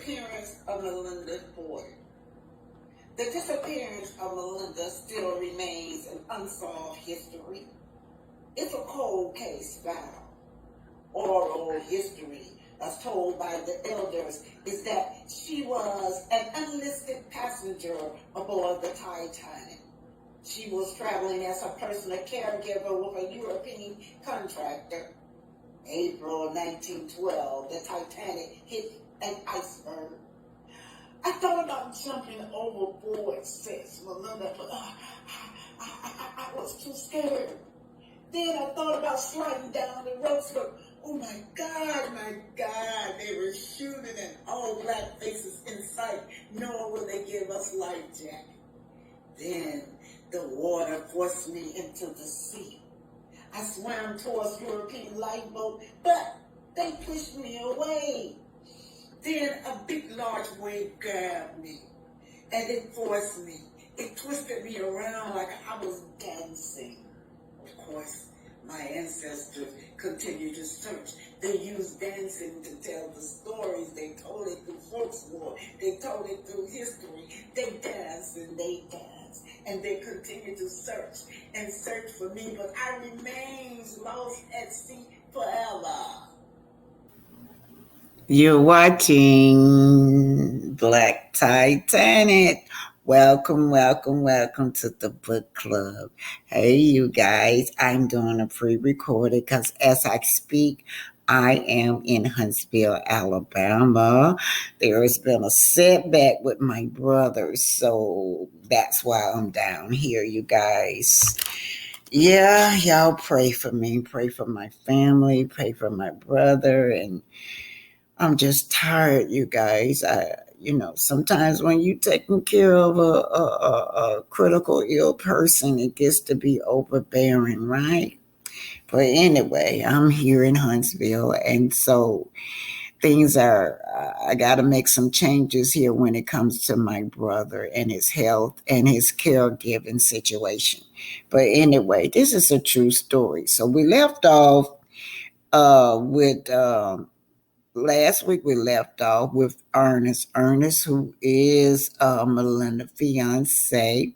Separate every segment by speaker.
Speaker 1: disappearance of Malinda Ford. The disappearance of Malinda still remains an unsolved history. It's a cold case file. Oral history, as told by the elders, is that she was an unlisted passenger aboard the Titanic. She was traveling as a personal caregiver with a European contractor. April 1912, the Titanic hit an iceberg. I thought about jumping overboard, says Malinda, but I was too scared. Then I thought about sliding down the ropes, but oh my God, they were shooting and all black faces in sight, nor would they give us life jacket. Then the water forced me into the sea. I swam towards European lifeboat, but they pushed me away. Then a big, large wave grabbed me, and it forced me. It twisted me around like I was dancing. Of course, my ancestors continued to search. They used dancing to tell the stories. They told it through folklore. They told it through history. They danced and they danced. And they continued to search and search for me. But I remained lost at sea forever.
Speaker 2: You're watching Black Titanic. Welcome to the book club. Hey, you guys, I'm doing a pre-recorded because as I speak, I am in Huntsville, Alabama. There has been a setback with my brother, so that's why I'm down here, you guys. Yeah, y'all pray for me, pray for my family, pray for my brother, and I'm just tired, you guys. Sometimes when you're taking care of a critical ill person, it gets to be overbearing, right? But anyway, I'm here in Huntsville, and so I got to make some changes here when it comes to my brother and his health and his caregiving situation. But anyway, this is a true story. So we left off with last week we left off with Ernest, who is Malinda's fiance.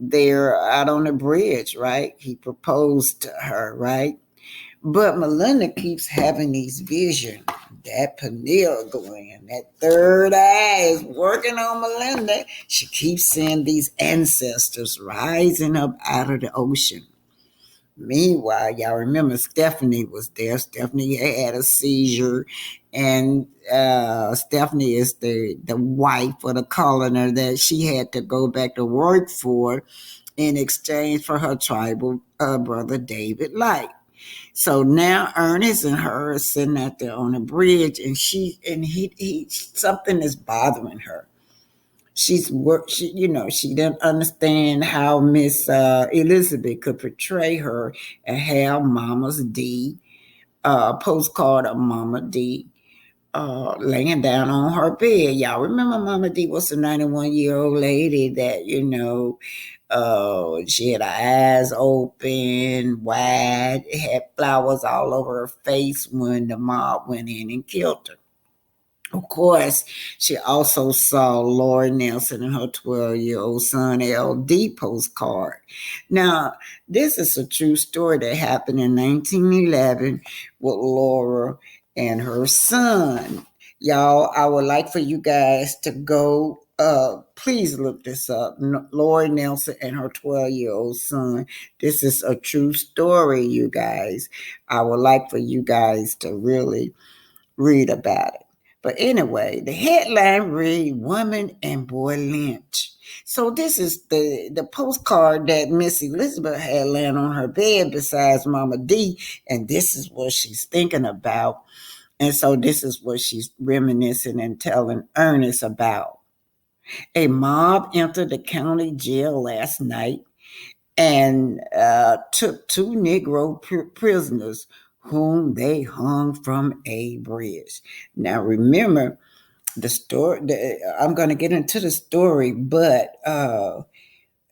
Speaker 2: They're out on the bridge, right? He proposed to her, right? But Malinda keeps having these visions. That pineal gland, that third eye is working on Malinda. She keeps seeing these ancestors rising up out of the ocean. Meanwhile, y'all remember Stephanie was there. Stephanie had a seizure, and Stephanie is the wife of the coroner that she had to go back to work for in exchange for her tribal brother David Light. So now Ernest and her are sitting out there on a bridge, and he something is bothering her. She didn't understand how Miss Elizabeth could portray her and have Mama's D, postcard of Mama D, laying down on her bed. Y'all remember Mama D was a 91-year-old lady that, she had her eyes open, wide, had flowers all over her face when the mob went in and killed her. Of course, she also saw Lori Nelson and her 12-year-old son LD postcard. Now, this is a true story that happened in 1911 with Laura and her son. Y'all, I would like for you guys to go, please look this up. Lori Nelson and her 12-year-old son. This is a true story, you guys. I would like for you guys to really read about it. But anyway, the headline read Woman and Boy Lynch. So this is the postcard that Miss Elizabeth had laying on her bed besides Mama D, and this is what she's thinking about. And so this is what she's reminiscing and telling Ernest about. A mob entered the county jail last night and took two Negro prisoners whom they hung from a bridge. Now, remember the story. I'm going to get into the story, but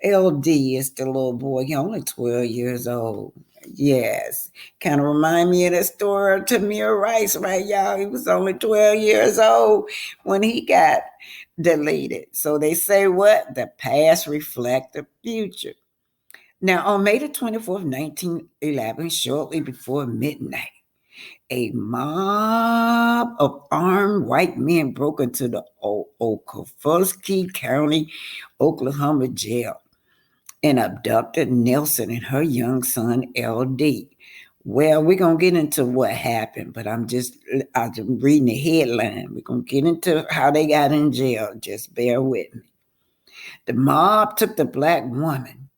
Speaker 2: LD is the little boy. He's only 12 years old. Yes. Kind of remind me of that story of Tamir Rice, right, y'all? He was only 12 years old when he got deleted. So they say what? The past reflect the future. Now, on May the 24th, 1911, shortly before midnight, a mob of armed white men broke into the Okaloosa County, Oklahoma jail and abducted Nelson and her young son, LD. Well, we're going to get into what happened, but I'm just reading the headline. We're going to get into how they got in jail. Just bear with me. The mob took the black woman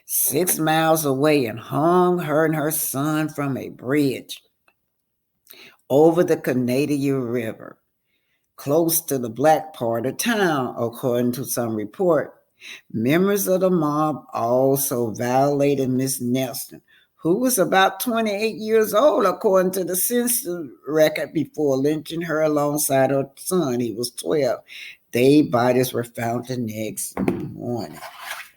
Speaker 2: 6 miles away and hung her and her son from a bridge over the Canadian River, close to the black part of town, according to some report. Members of the mob also violated Miss Nelson, who was about 28 years old, according to the census record, before lynching her alongside her son. He was 12. Their bodies were found the next morning.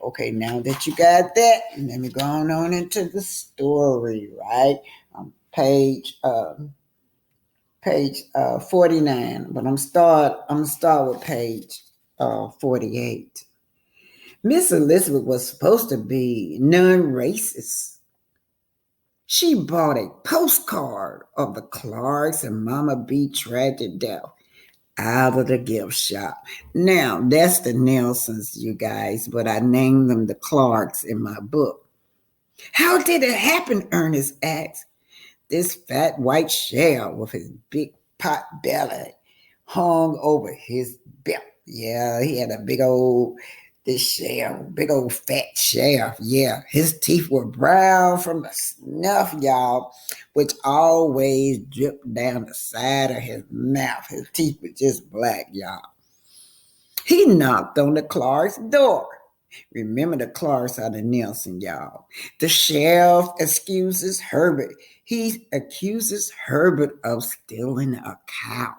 Speaker 2: Okay, now that you got that, let me go on into the story, right? Page 49, but I'm start with page 48. Miss Elizabeth was supposed to be non-racist. She bought a postcard of the Clarks and Mama B tragic death out of the gift shop. Now, that's the Nelsons, you guys, but I named them the Clarks in my book. How did it happen, Ernest asked. This fat white shell with his big pot belly hung over his belt. Yeah, he had a big old fat shell. Yeah, his teeth were brown from the snuff, y'all, which always dripped down the side of his mouth. His teeth were just black, y'all. He knocked on the Clark's door. Remember, the Clarks are the Nelson, y'all. The sheriff excuses Herbert. He accuses Herbert of stealing a cow.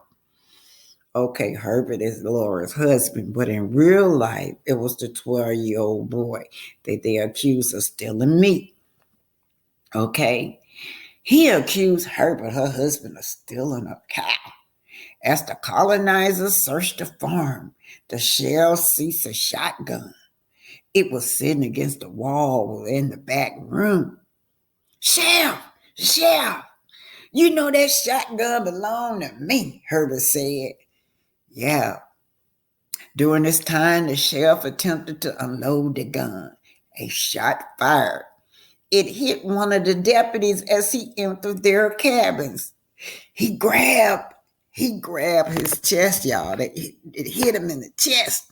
Speaker 2: Okay, Herbert is Laura's husband, but in real life, it was the 12-year-old boy that they accused of stealing meat. Okay, he accused Herbert, her husband, of stealing a cow. As the colonizers searched the farm, the sheriff seized a shotgun. It was sitting against the wall in the back room. Sheriff, you know that shotgun belonged to me, Herbert said. Yeah. During this time, the sheriff attempted to unload the gun. A shot fired. It hit one of the deputies as he entered their cabins. He grabbed his chest, y'all. It hit him in the chest.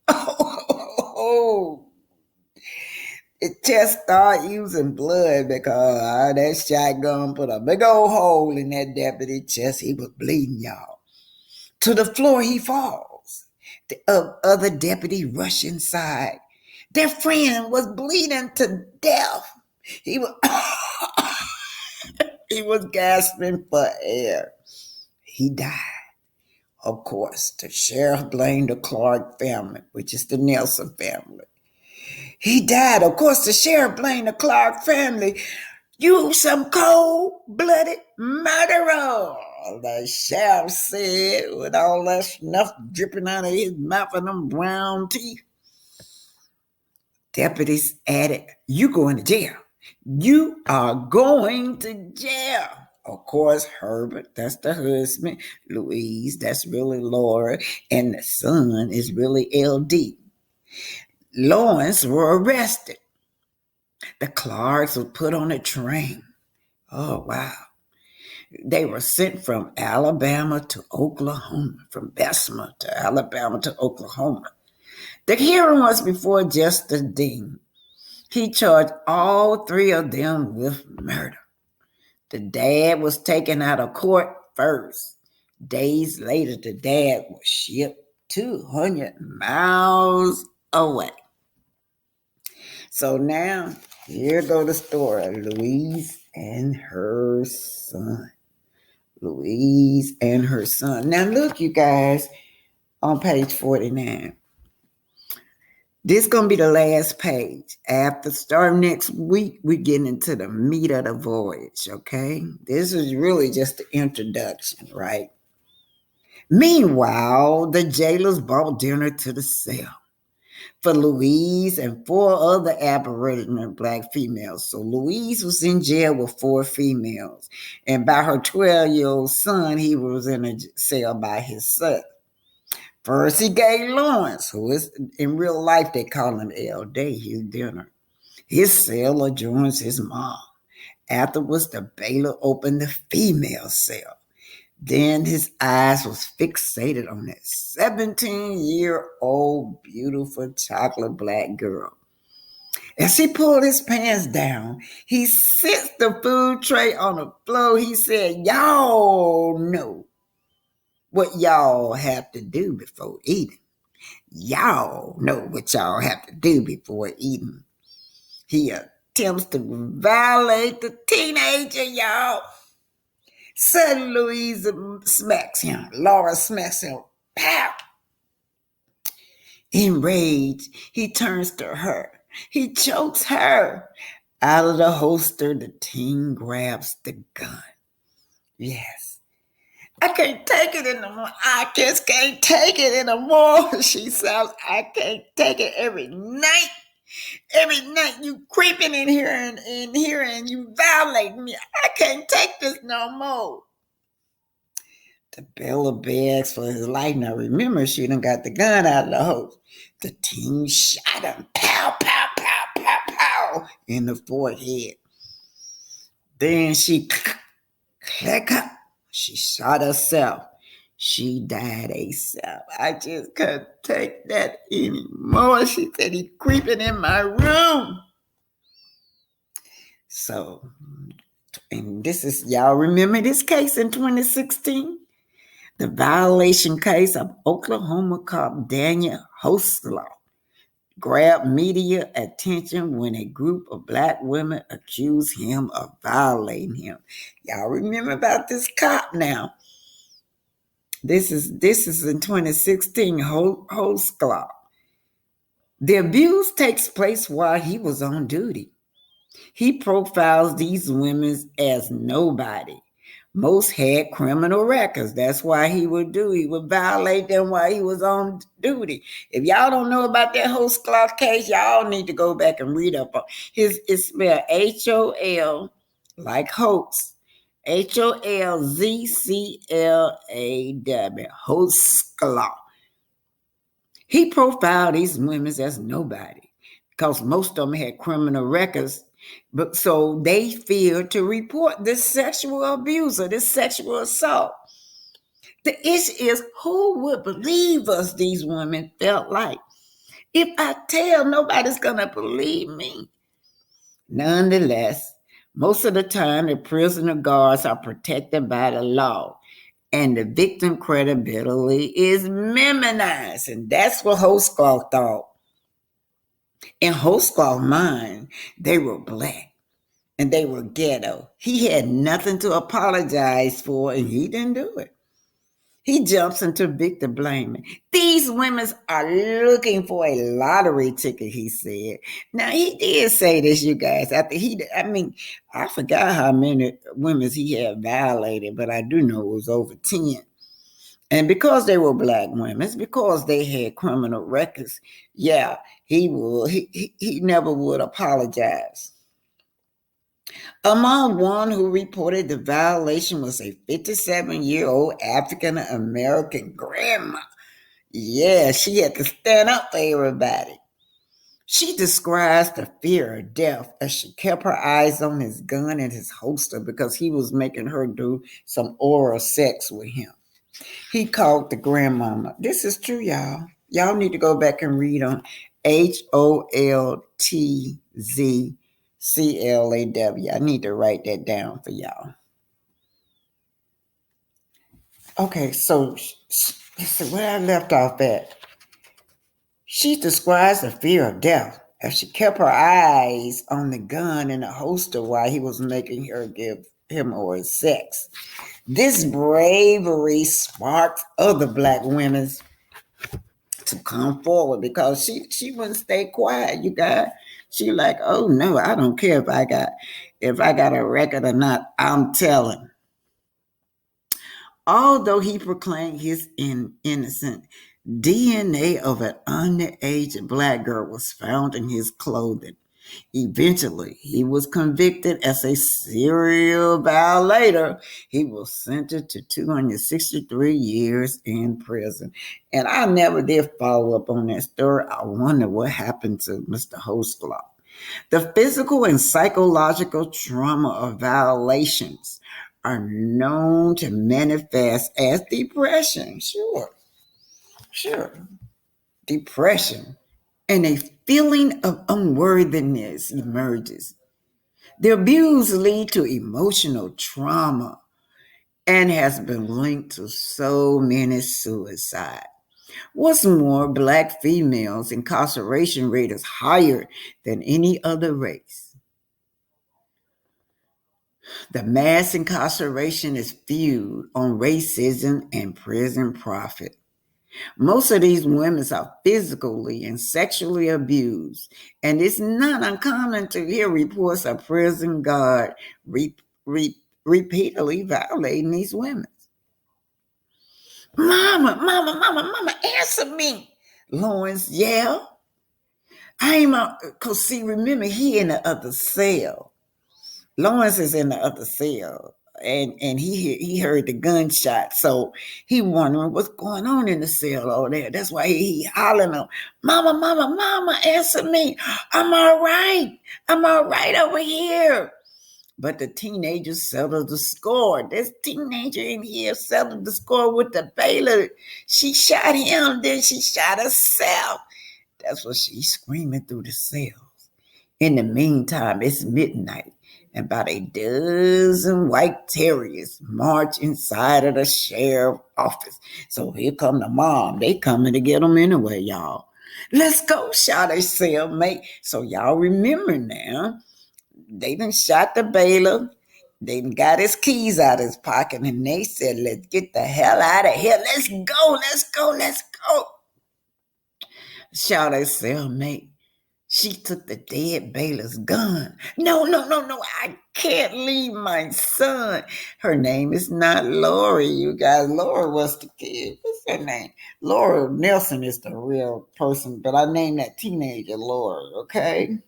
Speaker 2: Oh, it just started using blood because that shotgun put a big old hole in that deputy's chest. He was bleeding, y'all. To the floor he falls. The other deputy rushed inside. Their friend was bleeding to death. He was he was gasping for air. He died. Of course, the sheriff blamed the Clark family, which is the Nelson family. He died. Of course, the sheriff blamed the Clark family. You some cold-blooded murderer, the sheriff said, with all that snuff dripping out of his mouth and them brown teeth. Deputies added, you going to jail. You are going to jail. Of course, Herbert, that's the husband. Louise, that's really Laura. And the son is really LD. Lawrence were arrested. The Clarks were put on a train. Oh, wow. They were sent from Alabama to Oklahoma, from Bessemer to Alabama to Oklahoma. The hearing was before Justice Dean. He charged all three of them with murder. The dad was taken out of court first. Days later, the dad was shipped 200 miles away. So now, here go the story. Louise and her son. Now look, you guys, on page 49. This gonna be the last page. After starting next week, we're getting into the meat of the voyage, okay? This is really just the introduction, right? Meanwhile, the jailers brought dinner to the cell for Louise and four other Aboriginal black females. So Louise was in jail with four females. And by her 12-year-old son, he was in a cell by himself. First, he gave Lawrence, who is in real life, they call him LD, his dinner. His cell adjoins his mom. Afterwards, the bailiff opened the female cell. Then his eyes was fixated on that 17-year-old beautiful chocolate black girl. As he pulled his pants down, he set the food tray on the floor. He said, "Y'all know what y'all have to do before eating. Y'all know what y'all have to do before eating." He attempts to violate the teenager, y'all. Suddenly, Louise smacks him. Laura smacks him. Pow! Enraged, he turns to her. He chokes her. Out of the holster, the teen grabs the gun. Yes. "I can't take it anymore. I just can't take it anymore," she says. "I can't take it every night. Every night you creeping in here and you violating me. I can't take this no more." The bailiff begs for his life. Now remember, she done got the gun out of the hose. The teen shot him. Pow, pow, pow, pow, pow, in the forehead. Then she click up. She shot herself. She died ASAP. "I just can't take that anymore." She said, "He creeping in my room." So, and this is, y'all remember this case in 2016? The violation case of Oklahoma cop Daniel Hostlaw grabbed media attention when a group of black women accused him of violating him. Y'all remember about this cop now. This is in 2016, Hostlaw. The abuse takes place while he was on duty. He profiles these women as nobody. Most had criminal records. That's why he would violate them while he was on duty. If y'all don't know about that Hostlaw case, y'all need to go back and read up on it's spelled HOL, like hoax, HOLZCLAW, Hostlaw. He profiled these women as nobody because most of them had criminal records. But so they feared to report this sexual abuse or this sexual assault. The issue is, who would believe us, these women felt like? If I tell, nobody's going to believe me. Nonetheless, most of the time, the prisoner guards are protected by the law, and the victim credibility is minimized. And that's what Hostlaw thought. In Hostlaw's mind, they were black and they were ghetto. He had nothing to apologize for, and he didn't do it. He jumps into victim blaming. "These women are looking for a lottery ticket," he said. Now, he did say this, you guys. I forgot how many women he had violated, but I do know it was over 10. And because they were black women, it's because they had criminal records. Yeah, he never would apologize. Among one who reported the violation was a 57-year-old African American grandma. Yeah, she had to stand up for everybody. She describes the fear of death as she kept her eyes on his gun and his holster because he was making her do some oral sex with him. He called the grandmama. This is true, y'all. Y'all need to go back and read on HOLTZCLAW. I need to write that down for y'all. Okay, so where I left off at. She describes the fear of death as she kept her eyes on the gun in the holster while he was making her give him oral sex. This bravery sparked other black women to come forward because she wouldn't stay quiet, you guys. She like, oh no, I don't care if I got a record or not, I'm telling. Although he proclaimed his innocence, DNA of an underage black girl was found in his clothing. Eventually, he was convicted as a serial violator. He was sentenced to 263 years in prison. And I never did follow up on that story. I wonder what happened to Mr. Hostlaw. The physical and psychological trauma of violations are known to manifest as depression. Sure, sure. Depression and a feeling of unworthiness emerges. The abuse lead to emotional trauma and has been linked to so many suicides. What's more, black females' incarceration rate is higher than any other race. The mass incarceration is fueled on racism and prison profit. Most of these women are physically and sexually abused, and it's not uncommon to hear reports of prison guard repeatedly violating these women. Mama, mama, mama, mama, answer me. Lawrence yelled. I ain't cause see, remember he in the other cell. Lawrence is in the other cell, and he heard the gunshot, so he wondering what's going on in the cell over there. That's why he hollering out, "Mama, mama, mama, answer me! I'm all right. I'm all right over here." But the teenager settled the score. This teenager in here settled the score with the bailiff. She shot him, then she shot herself. That's what she's screaming through the cell. In the meantime, it's midnight, and about a dozen white terriers march inside of the sheriff's office. So here come the mom. They coming to get them anyway, y'all. Let's go, shout a cellmate. So y'all remember now, they done shot the bailiff. They done got his keys out of his pocket, and they said, let's get the hell out of here. Let's go, let's go, let's go. Shout a cellmate. She took the dead bailiff's gun. No, no, no, no. I can't leave my son. Her name is not Lori, you guys. Lori was the kid. What's her name? Laura Nelson is the real person, but I named that teenager Lori, okay?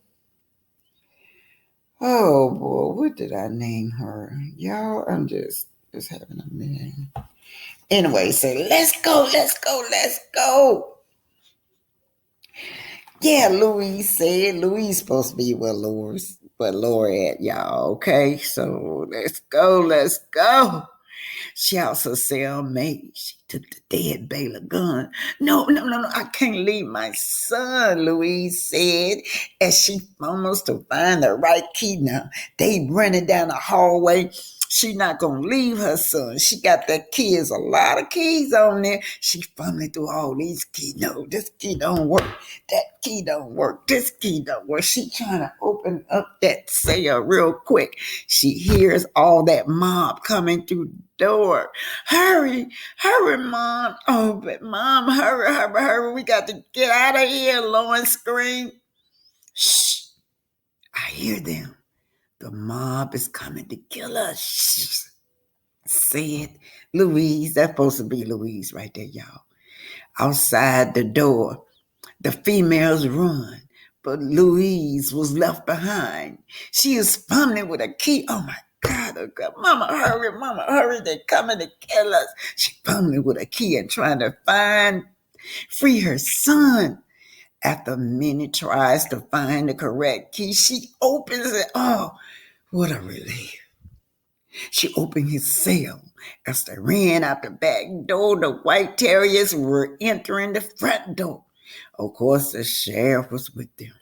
Speaker 2: Oh boy, what did I name her? Y'all, I'm just having a minute. Anyway, say, let's go, let's go, let's go. Yeah, Louise said. Louise supposed to be where Lori at, y'all. Okay, so let's go, let's go. She also said, mate, she took the dead bailiff gun. No, no, no, no, I can't leave my son, Louise said, as she fumbles to find the right key now. They running down the hallway. She not going to leave her son. She got that key. There's a lot of keys on there. She fumbling through all these keys. No, this key don't work. That key don't work. This key don't work. She trying to open up that cell real quick. She hears all that mob coming through the door. Hurry, hurry, Mom. Oh, but Mom, hurry, hurry, hurry. We got to get out of here, Lawrence screamed. Shh, I hear them. The mob is coming to kill us, said Louise. That's supposed to be Louise right there, y'all. Outside the door, the females run, but Louise was left behind. She is fumbling with a key. Oh my God, oh God. Mama, hurry, they're coming to kill us. She fumbling with a key and trying to free her son. After Minnie tries to find the correct key, she opens it. Oh, what a relief. She opened his cell. As they ran out the back door, the white terriers were entering the front door. Of course, the sheriff was with them.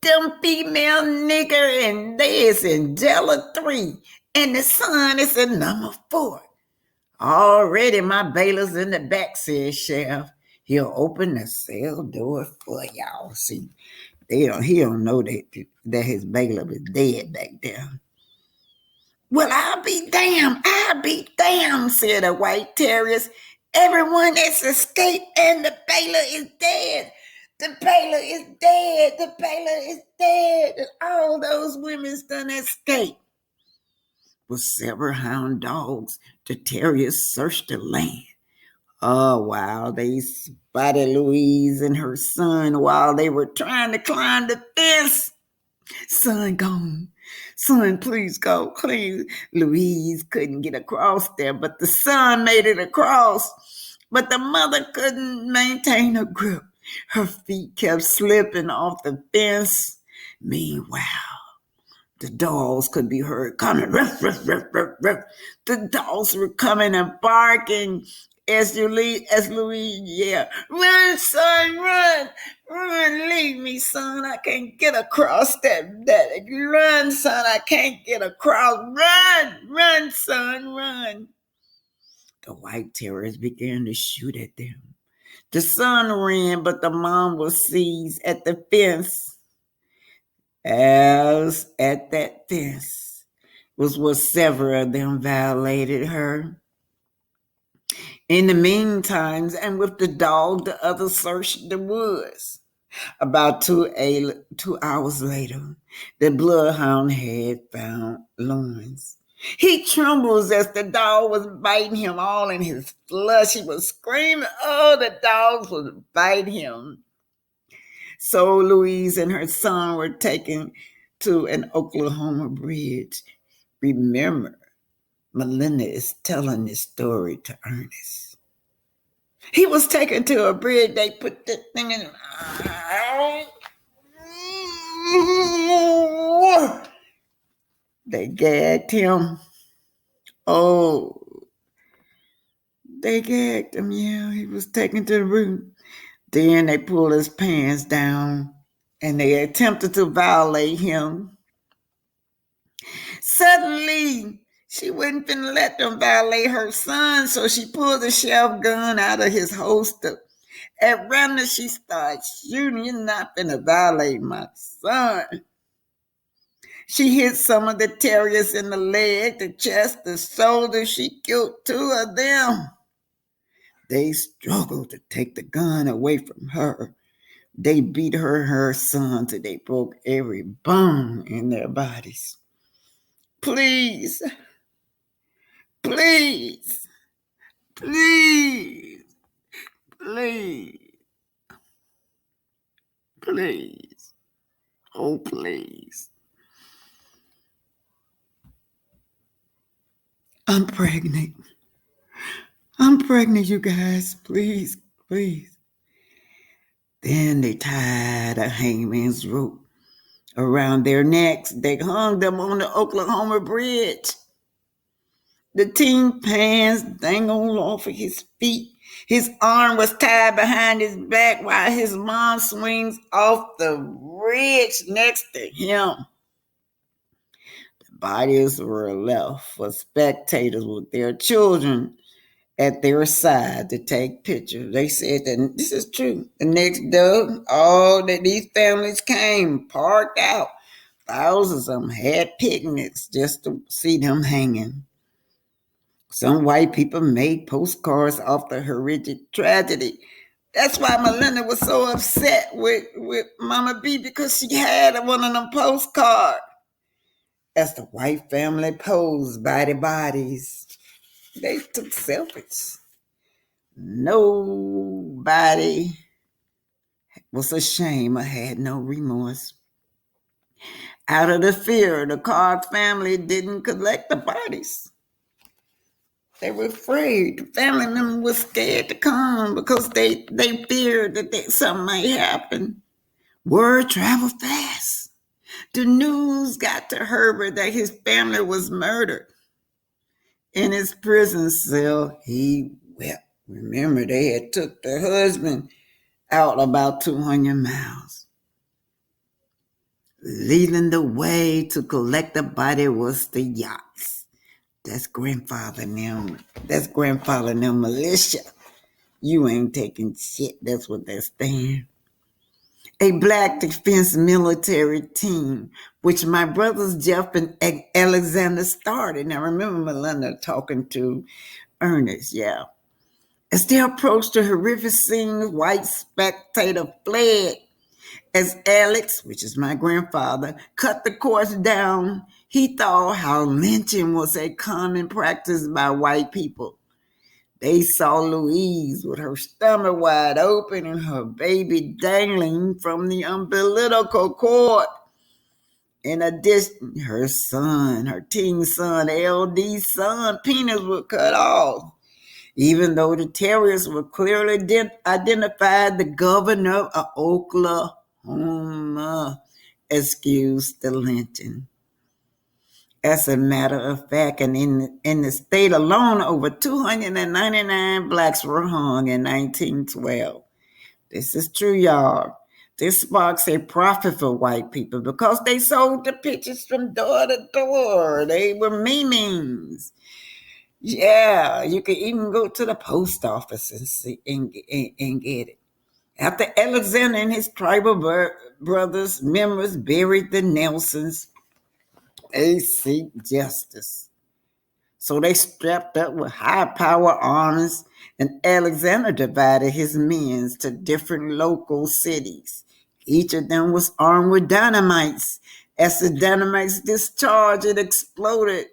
Speaker 2: Them female nigger and they is in jail of 3, and the son is in number 4. Already my bailiff's in the back, said sheriff. He'll open the cell door for y'all. See, he don't know that his bailiff is dead back there. Well, I'll be damned, said the white terriers, Everyone has escaped and the bailiff is dead. The bailiff is dead. The bailiff is dead. And all those women's done escaped. With several hound dogs, the terriers searched the land. Oh, wow. They spotted Louise and her son while they were trying to climb the fence. Son gone. Son, please go. Please. Louise couldn't get across there, but the son made it across. But the mother couldn't maintain her grip. Her feet kept slipping off the fence. Meanwhile, the dogs could be heard coming. Ruff, ruff, ruff, ruff, ruff. The dogs were coming and barking as Louise yelled, "Run, son, run! Run, leave me, son. I can't get across that. Run, son, I can't get across. Run, son, run." The white terrors began to shoot at them. The son ran, but the mom was seized at the fence. As at that fence was what several of them violated her. In the meantime, and with the dog, the others searched the woods. About 2 hours later, the bloodhound had found Lawrence. He trembles as the dog was biting him all in his flesh. He was screaming, oh, the dogs would bite him. So Louise and her son were taken to an Oklahoma bridge. Remember, Malinda is telling this story to Ernest. He was taken to a bridge. They put that thing in. They gagged him. Oh, they gagged him. Yeah, he was taken to the bridge. Then they pulled his pants down and they attempted to violate him. Suddenly, she wasn't finna let them violate her son, so she pulled the shelf gun out of his holster. At random, she started shooting. You're not finna violate my son. She hit some of the terriers in the leg, the chest, the shoulder. She killed 2 of them. They struggled to take the gun away from her. They beat her son till they broke every bone in their bodies. Please, please, please, please, please, oh please. I'm pregnant. I'm pregnant, you guys. Please, please. Then they tied a hangman's rope around their necks. They hung them on the Oklahoma bridge. The tin pans dangled off of his feet. His arm was tied behind his back while his mom swings off the bridge next to him. The bodies were left for spectators with their children at their side to take pictures. They said that this is true. The next day, all that these families came, parked out. Thousands of them had picnics just to see them hanging. Some white people made postcards off the horrific tragedy. That's why Malinda was so upset with Mama B, because she had one of them postcards. As the white family posed by the bodies, they took selfies. Nobody was ashamed or had no remorse. Out of the fear, the Card family didn't collect the bodies. They were afraid. The family members were scared to come because they feared that something might happen. Word traveled fast. The news got to Herbert that his family was murdered. In his prison cell, he wept. Remember, they had took the husband out about 200 miles. Leading the way to collect the body was the yachts. That's grandfather now. That's grandfather now militia. You ain't taking shit. That's what they're saying. A black defense military team, which my brothers Jeff and Alexander started. Now remember Malinda talking to Ernest, yeah. As they approached the horrific scene, white spectator fled. As Alex, which is my grandfather, cut the course down, he thought how lynching was a common practice by white people. They saw Louise with her stomach wide open and her baby dangling from the umbilical cord. In addition, her son, her teen son, LD's son, penis was cut off. Even though the terrorists were clearly identified, the governor of Oklahoma excused the lynching. As a matter of fact, and in the state alone, over 299 blacks were hung in 1912. This is true, y'all. This sparks a profit for white people because they sold the pictures from door to door. They were memes. Yeah, you could even go to the post office and see and get it. After Alexander and his tribal brothers, members buried the Nelsons, they seek justice. So they strapped up with high power arms, and Alexander divided his men to different local cities. Each of them was armed with dynamites. As the dynamites discharged, it exploded.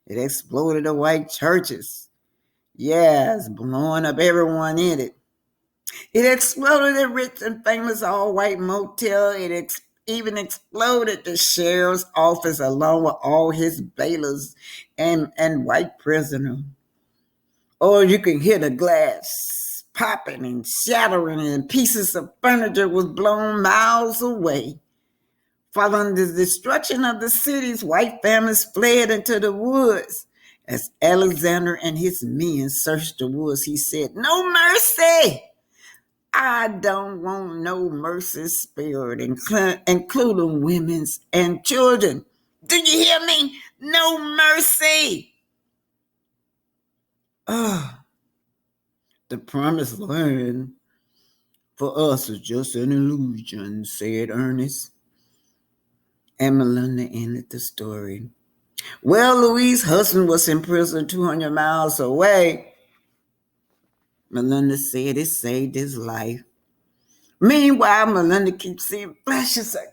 Speaker 2: It exploded the white churches. Yes, blowing up everyone in it. It exploded a rich and famous all-white motel. It even exploded the sheriff's office along with all his bailiffs and white prisoners. Or you can hear the glass popping and shattering, and pieces of furniture was blown miles away. Following the destruction of the cities, white families fled into the woods. As Alexander and his men searched the woods, he said, "No mercy! I don't want no mercy spirit, including women's and children. Do you hear me? No mercy!" Ah, the promised land for us is just an illusion, said Ernest. And Malinda ended the story. Well, Louise's husband was in prison 200 miles away. Malinda said it saved his life. Meanwhile, Malinda keeps seeing flashes. I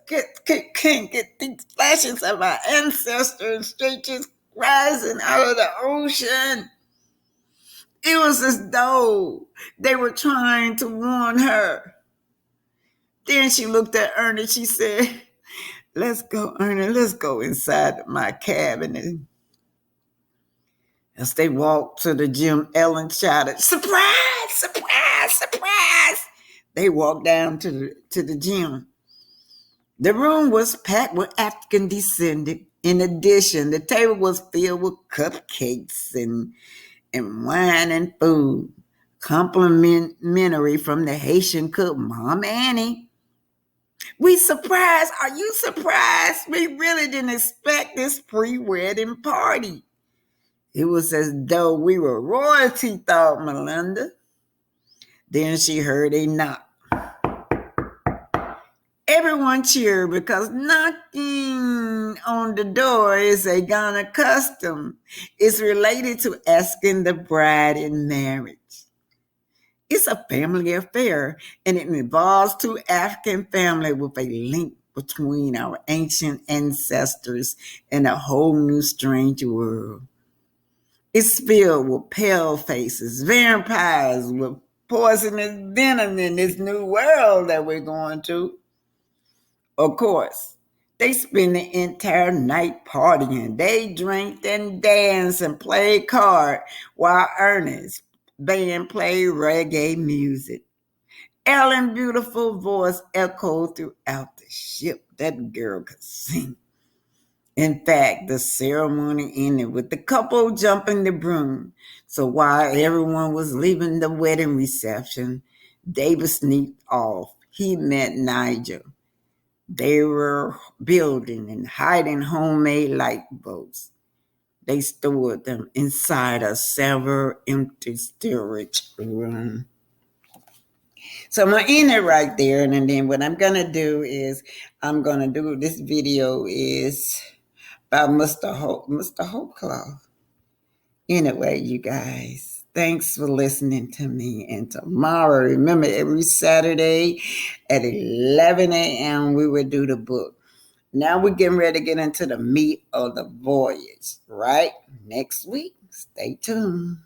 Speaker 2: can't get these flashes of our ancestors straight just rising out of the ocean. It was as though they were trying to warn her. Then she looked at Ernest. She said, "Let's go, Ernest. Let's go inside my cabin." As they walked to the gym, Ellen shouted, "Surprise! Surprise! Surprise!" They walked down to the gym. The room was packed with African descent. In addition, the table was filled with cupcakes and wine and food, complimentary from the Haitian cook, Mom Annie. "We surprised. Are you surprised? We really didn't expect this pre-wedding party." It was as though we were royalty, thought Malinda. Then she heard a knock. Everyone cheered because knocking on the door is a Ghana custom. It's related to asking the bride in marriage. It's a family affair, and it involves two African families with a link between our ancient ancestors and a whole new strange world. It's filled with pale faces, vampires with poisonous venom in this new world that we're going to. Of course, they spend the entire night partying. They drank and danced and played cards while Ernest's band played reggae music. Ellen's beautiful voice echoed throughout the ship. That girl could sing. In fact, the ceremony ended with the couple jumping the broom. So while everyone was leaving the wedding reception, David sneaked off. He met Nigel. They were building and hiding homemade lifeboats. They stored them inside a several empty storage room. So I'm going to end it right there. And then what I'm going to do is this video is about Mr. Hope Cloth. Anyway, you guys, Thanks for listening to me. And tomorrow, remember, every Saturday at 11 a.m., we will do the book. Now we're getting ready to get into the meat of the voyage, right? Next week. Stay tuned.